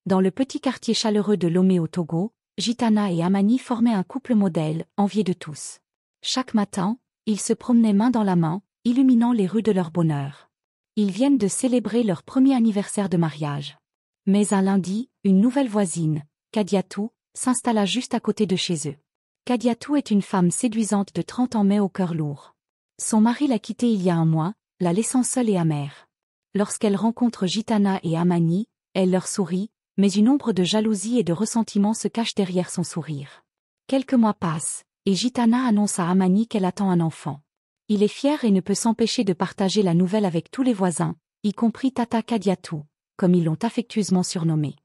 Dans le petit quartier chaleureux de Lomé au Togo, Gitana et Amani formaient un couple modèle, envié de tous. Chaque matin, ils se promenaient main dans la main, illuminant les rues de leur bonheur. Ils viennent de célébrer leur premier anniversaire de mariage. Mais un lundi, une nouvelle voisine, Kadiatou, s'installa juste à côté de chez eux. Kadiatou est une femme séduisante de 30 ans mais au cœur lourd. Son mari l'a quittée il y a un mois, la laissant seule et amère. Lorsqu'elle rencontre Gitana et Amani, elle leur sourit, mais une ombre de jalousie et de ressentiment se cache derrière son sourire. Quelques mois passent, et Gitana annonce à Amani qu'elle attend un enfant. Il est fier et ne peut s'empêcher de partager la nouvelle avec tous les voisins, y compris Tata Kadiatou, comme ils l'ont affectueusement surnommée.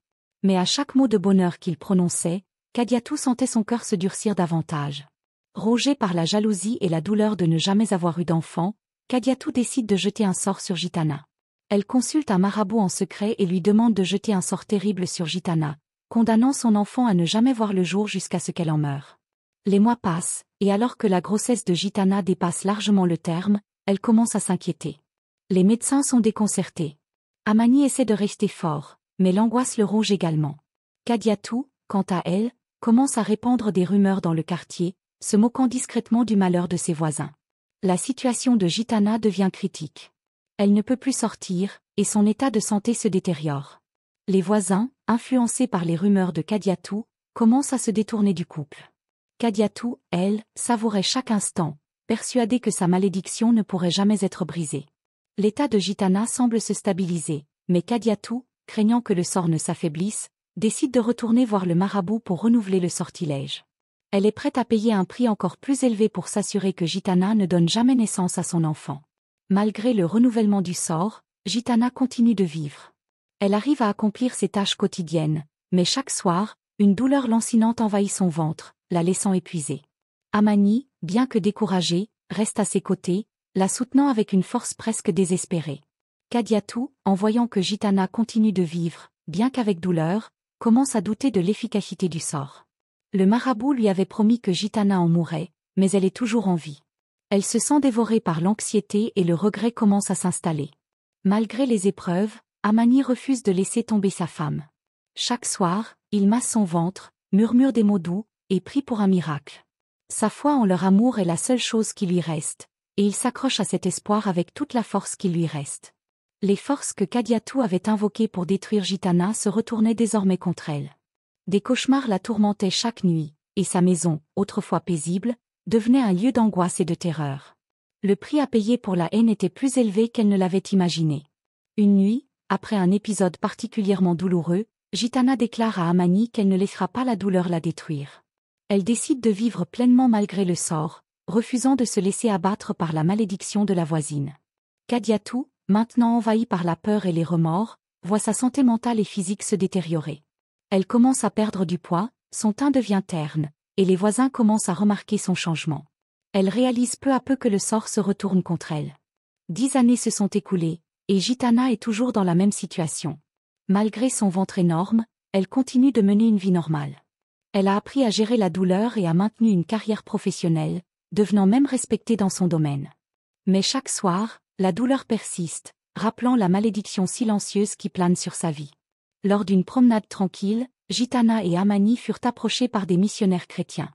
Mais à chaque mot de bonheur qu'il prononçait, Kadiatou sentait son cœur se durcir davantage. Rongé par la jalousie et la douleur de ne jamais avoir eu d'enfant, Kadiatou décide de jeter un sort sur Gitana. Elle consulte un marabout en secret et lui demande de jeter un sort terrible sur Gitana, condamnant son enfant à ne jamais voir le jour jusqu'à ce qu'elle en meure. Les mois passent, et alors que la grossesse de Gitana dépasse largement le terme, elle commence à s'inquiéter. Les médecins sont déconcertés. Amani essaie de rester fort, mais l'angoisse le ronge également. Kadiatou, quant à elle, commence à répandre des rumeurs dans le quartier, se moquant discrètement du malheur de ses voisins. La situation de Gitana devient critique. Elle ne peut plus sortir, et son état de santé se détériore. Les voisins, influencés par les rumeurs de Kadiatou, commencent à se détourner du couple. Kadiatou, elle, savourait chaque instant, persuadée que sa malédiction ne pourrait jamais être brisée. L'état de Gitana semble se stabiliser, mais Kadiatou, craignant que le sort ne s'affaiblisse, décide de retourner voir le marabout pour renouveler le sortilège. Elle est prête à payer un prix encore plus élevé pour s'assurer que Gitana ne donne jamais naissance à son enfant. Malgré le renouvellement du sort, Gitana continue de vivre. Elle arrive à accomplir ses tâches quotidiennes, mais chaque soir, une douleur lancinante envahit son ventre, la laissant épuisée. Amani, bien que découragée, reste à ses côtés, la soutenant avec une force presque désespérée. Kadiatou, en voyant que Gitana continue de vivre, bien qu'avec douleur, commence à douter de l'efficacité du sort. Le marabout lui avait promis que Gitana en mourrait, mais elle est toujours en vie. Elle se sent dévorée par l'anxiété et le regret commence à s'installer. Malgré les épreuves, Amani refuse de laisser tomber sa femme. Chaque soir, il masse son ventre, murmure des mots doux, et prie pour un miracle. Sa foi en leur amour est la seule chose qui lui reste, et il s'accroche à cet espoir avec toute la force qui lui reste. Les forces que Kadiatou avait invoquées pour détruire Gitana se retournaient désormais contre elle. Des cauchemars la tourmentaient chaque nuit, et sa maison, autrefois paisible, devenait un lieu d'angoisse et de terreur. Le prix à payer pour la haine était plus élevé qu'elle ne l'avait imaginé. Une nuit, après un épisode particulièrement douloureux, Gitana déclare à Amani qu'elle ne laissera pas la douleur la détruire. Elle décide de vivre pleinement malgré le sort, refusant de se laisser abattre par la malédiction de la voisine. Kadiatou, maintenant envahie par la peur et les remords, voit sa santé mentale et physique se détériorer. Elle commence à perdre du poids, son teint devient terne, et les voisins commencent à remarquer son changement. Elle réalise peu à peu que le sort se retourne contre elle. 10 années se sont écoulées, et Gitana est toujours dans la même situation. Malgré son ventre énorme, elle continue de mener une vie normale. Elle a appris à gérer la douleur et a maintenu une carrière professionnelle, devenant même respectée dans son domaine. Mais chaque soir, la douleur persiste, rappelant la malédiction silencieuse qui plane sur sa vie. Lors d'une promenade tranquille, Gitana et Amani furent approchés par des missionnaires chrétiens.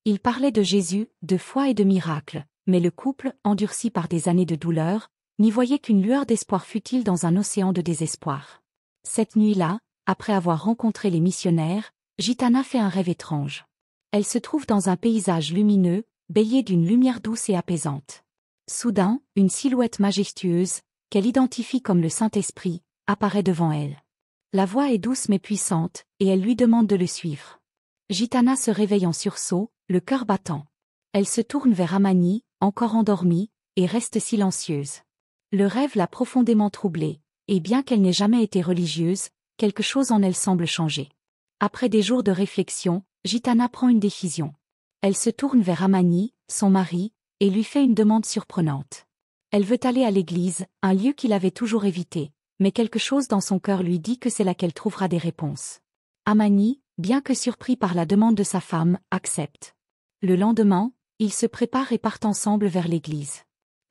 Ils parlaient de Jésus, de foi et de miracles, mais le couple, endurci par des années de douleur, n'y voyait qu'une lueur d'espoir futile dans un océan de désespoir. Cette nuit-là, après avoir rencontré les missionnaires, Gitana fait un rêve étrange. Elle se trouve dans un paysage lumineux, baigné d'une lumière douce et apaisante. Soudain, une silhouette majestueuse, qu'elle identifie comme le Saint-Esprit, apparaît devant elle. La voix est douce mais puissante, et elle lui demande de le suivre. Gitana se réveille en sursaut, le cœur battant. Elle se tourne vers Amani, encore endormie, et reste silencieuse. Le rêve l'a profondément troublée, et bien qu'elle n'ait jamais été religieuse, quelque chose en elle semble changer. Après des jours de réflexion, Gitana prend une décision. Elle se tourne vers Amani, son mari, et lui fait une demande surprenante. Elle veut aller à l'église, un lieu qu'il avait toujours évité, mais quelque chose dans son cœur lui dit que c'est là qu'elle trouvera des réponses. Amani, bien que surpris par la demande de sa femme, accepte. Le lendemain, ils se préparent et partent ensemble vers l'église.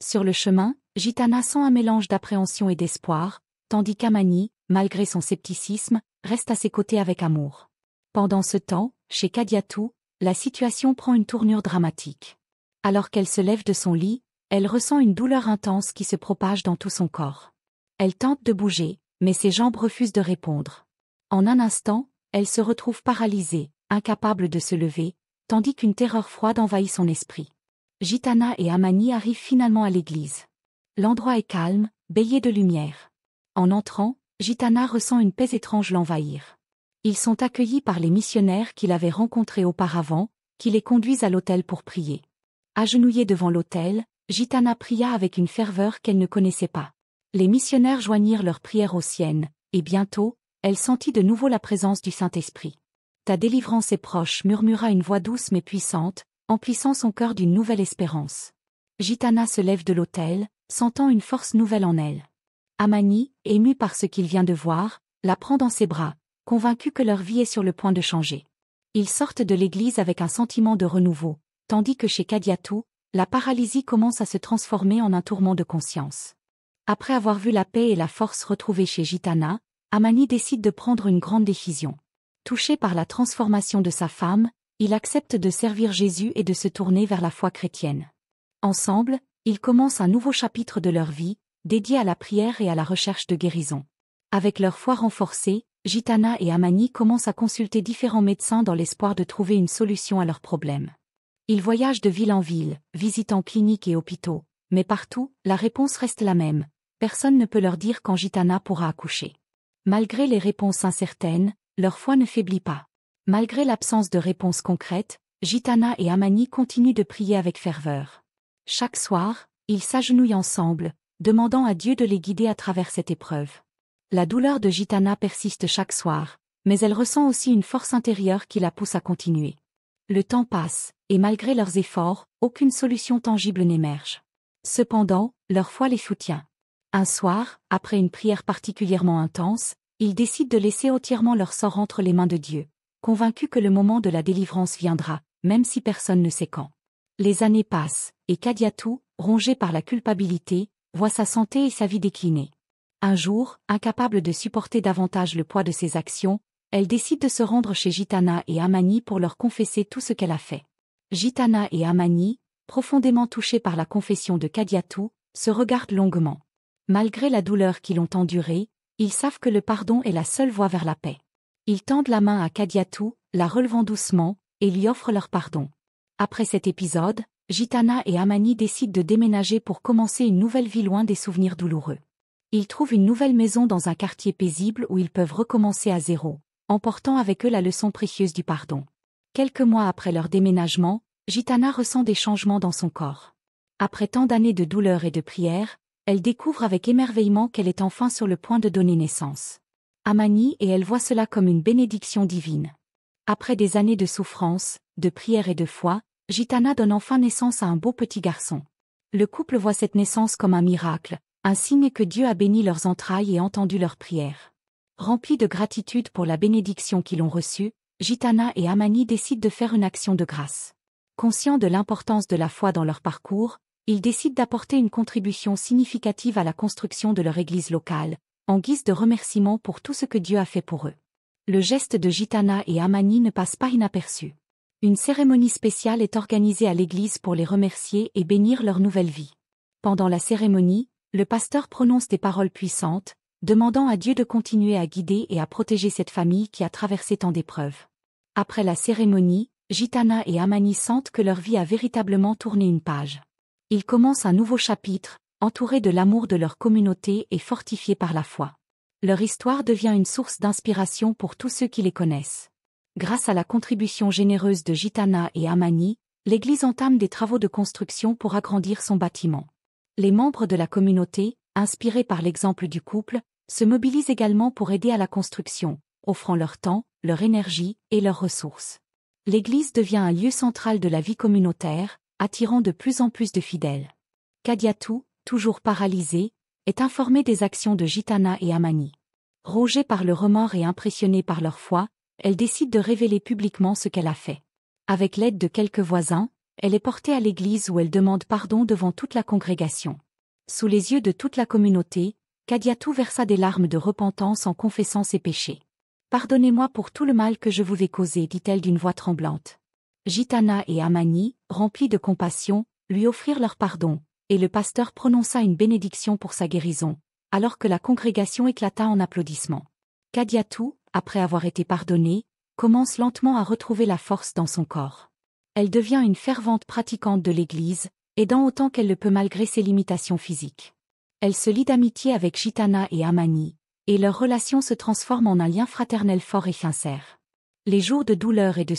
Sur le chemin, Gitana sent un mélange d'appréhension et d'espoir, tandis qu'Amani, malgré son scepticisme, reste à ses côtés avec amour. Pendant ce temps, chez Kadiatou, la situation prend une tournure dramatique. Alors qu'elle se lève de son lit, elle ressent une douleur intense qui se propage dans tout son corps. Elle tente de bouger, mais ses jambes refusent de répondre. En un instant, elle se retrouve paralysée, incapable de se lever, tandis qu'une terreur froide envahit son esprit. Gitana et Amani arrivent finalement à l'église. L'endroit est calme, baigné de lumière. En entrant, Gitana ressent une paix étrange l'envahir. Ils sont accueillis par les missionnaires qu'il avait rencontrés auparavant, qui les conduisent à l'autel pour prier. Agenouillée devant l'autel, Gitana pria avec une ferveur qu'elle ne connaissait pas. Les missionnaires joignirent leurs prières aux siennes, et bientôt, elle sentit de nouveau la présence du Saint-Esprit. « Ta délivrance est proche » murmura une voix douce mais puissante, emplissant son cœur d'une nouvelle espérance. Gitana se lève de l'autel, sentant une force nouvelle en elle. Amani, ému par ce qu'il vient de voir, la prend dans ses bras, convaincu que leur vie est sur le point de changer. Ils sortent de l'église avec un sentiment de renouveau, tandis que chez Kadiatou, la paralysie commence à se transformer en un tourment de conscience. Après avoir vu la paix et la force retrouvées chez Gitana, Amani décide de prendre une grande décision. Touché par la transformation de sa femme, il accepte de servir Jésus et de se tourner vers la foi chrétienne. Ensemble, ils commencent un nouveau chapitre de leur vie, dédié à la prière et à la recherche de guérison. Avec leur foi renforcée, Gitana et Amani commencent à consulter différents médecins dans l'espoir de trouver une solution à leurs problèmes. Ils voyagent de ville en ville, visitant cliniques et hôpitaux, mais partout, la réponse reste la même. Personne ne peut leur dire quand Gitana pourra accoucher. Malgré les réponses incertaines, leur foi ne faiblit pas. Malgré l'absence de réponse concrète, Gitana et Amani continuent de prier avec ferveur. Chaque soir, ils s'agenouillent ensemble, demandant à Dieu de les guider à travers cette épreuve. La douleur de Gitana persiste chaque soir, mais elle ressent aussi une force intérieure qui la pousse à continuer. Le temps passe, et malgré leurs efforts, aucune solution tangible n'émerge. Cependant, leur foi les soutient. Un soir, après une prière particulièrement intense, ils décident de laisser entièrement leur sort entre les mains de Dieu, convaincus que le moment de la délivrance viendra, même si personne ne sait quand. Les années passent, et Kadiatou, rongée par la culpabilité, voit sa santé et sa vie décliner. Un jour, incapable de supporter davantage le poids de ses actions, elle décide de se rendre chez Gitana et Amani pour leur confesser tout ce qu'elle a fait. Gitana et Amani, profondément touchés par la confession de Kadiatou, se regardent longuement. Malgré la douleur qu'ils ont endurée, ils savent que le pardon est la seule voie vers la paix. Ils tendent la main à Kadiatou, la relevant doucement, et lui offrent leur pardon. Après cet épisode, Gitana et Amani décident de déménager pour commencer une nouvelle vie loin des souvenirs douloureux. Ils trouvent une nouvelle maison dans un quartier paisible où ils peuvent recommencer à zéro, emportant avec eux la leçon précieuse du pardon. Quelques mois après leur déménagement, Gitana ressent des changements dans son corps. Après tant d'années de douleur et de prière, elle découvre avec émerveillement qu'elle est enfin sur le point de donner naissance. Amani et elle voient cela comme une bénédiction divine. Après des années de souffrance, de prière et de foi, Gitana donne enfin naissance à un beau petit garçon. Le couple voit cette naissance comme un miracle, un signe que Dieu a béni leurs entrailles et entendu leurs prières. Remplis de gratitude pour la bénédiction qu'ils ont reçue, Gitana et Amani décident de faire une action de grâce. Conscients de l'importance de la foi dans leur parcours, ils décident d'apporter une contribution significative à la construction de leur église locale, en guise de remerciement pour tout ce que Dieu a fait pour eux. Le geste de Gitana et Amani ne passe pas inaperçu. Une cérémonie spéciale est organisée à l'église pour les remercier et bénir leur nouvelle vie. Pendant la cérémonie, le pasteur prononce des paroles puissantes, demandant à Dieu de continuer à guider et à protéger cette famille qui a traversé tant d'épreuves. Après la cérémonie, Gitana et Amani sentent que leur vie a véritablement tourné une page. Ils commencent un nouveau chapitre, entourés de l'amour de leur communauté et fortifiés par la foi. Leur histoire devient une source d'inspiration pour tous ceux qui les connaissent. Grâce à la contribution généreuse de Gitana et Amani, l'église entame des travaux de construction pour agrandir son bâtiment. Les membres de la communauté, inspirés par l'exemple du couple, se mobilisent également pour aider à la construction, offrant leur temps, leur énergie et leurs ressources. L'église devient un lieu central de la vie communautaire, attirant de plus en plus de fidèles. Kadiatou, toujours paralysée, est informée des actions de Gitana et Amani. Rongée par le remords et impressionnée par leur foi, elle décide de révéler publiquement ce qu'elle a fait. Avec l'aide de quelques voisins, elle est portée à l'église où elle demande pardon devant toute la congrégation. Sous les yeux de toute la communauté, Kadiatou versa des larmes de repentance en confessant ses péchés. Pardonnez-moi pour tout le mal que je vous ai causé, dit-elle d'une voix tremblante. Gitana et Amani, remplis de compassion, lui offrirent leur pardon, et le pasteur prononça une bénédiction pour sa guérison, alors que la congrégation éclata en applaudissements. Kadiatou, après avoir été pardonnée, commence lentement à retrouver la force dans son corps. Elle devient une fervente pratiquante de l'Église, aidant autant qu'elle le peut malgré ses limitations physiques. Elle se lie d'amitié avec Gitana et Amani, et leur relation se transforme en un lien fraternel fort et sincère. Les jours de douleur et de